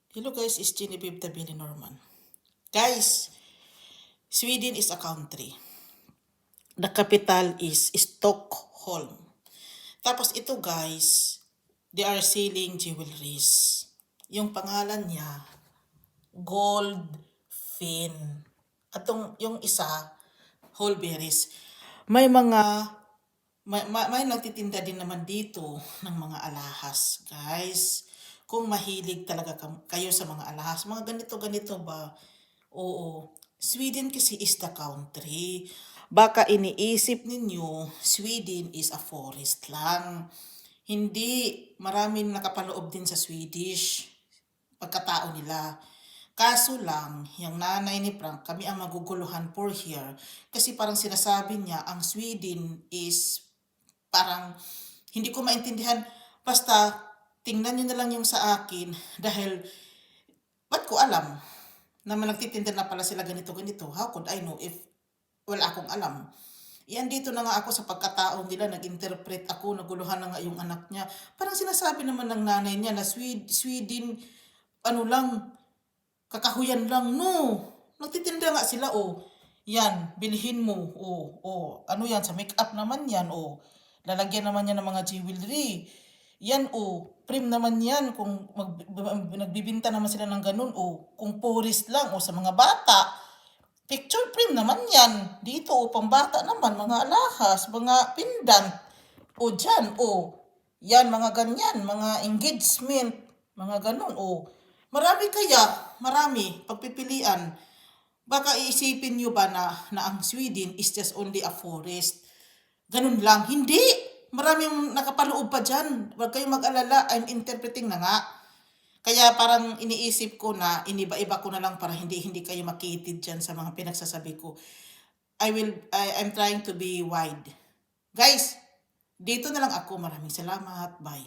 Hello guys, it's Genevieve Tabili Norman. Guys, Sweden is a country. The capital is Stockholm. Tapos ito guys, they are selling jewelries. Yung pangalan niya, Gold Fin. At yung isa, Holberries. May nagtitinda din naman dito ng mga alahas, guys. Kung mahilig talaga kayo sa mga alahas, mga ganito-ganito ba? Oo. Sweden kasi is the country. Baka iniisip ninyo, Sweden is a forest lang. Hindi, maraming nakapaloob din sa Swedish pagkatao nila. Kaso lang, yung nanay ni Frank, kami ang maguguluhan for here. Kasi parang sinasabi niya, ang Sweden is parang hindi ko maintindihan. Basta, tingnan nyo na lang yung sa akin dahil ba't ko alam na nagtitinda na pala sila ganito-ganito. How could I know if wala akong alam? Yan dito na nga ako sa pagkatao nila, nag-interpret ako, naguluhan na nga yung anak niya. Parang sinasabi naman ng nanay niya na Sweden, ano lang, kakahuyan lang. No, nagtitinda nga sila, oh. Yan, bilhin mo, oh. Ano yan, sa make-up naman yan, oh. Lalagyan naman yan ng mga jewelry. Yan, oh. Prim naman yan kung nagbibinta naman sila ng ganun, oh. Kung purist lang, oh, sa mga bata. Picture frame naman yan. Dito, oh, pang bata naman, mga alahas, mga pendant. O dyan, o. Yan, mga ganyan, mga engagement, mga ganun, o. Marami, pagpipilian. Baka iisipin nyo ba na ang Sweden is just only a forest? Ganun lang. Hindi! Maraming nakapaloob pa dyan. Huwag kayong mag-alala, I'm interpreting na nga. Kaya parang iniisip ko na iniba-iba ko na lang para hindi kayo makitid dyan sa mga pinagsasabi ko. I'm trying to be wide. Guys, dito na lang ako. Maraming salamat. Bye.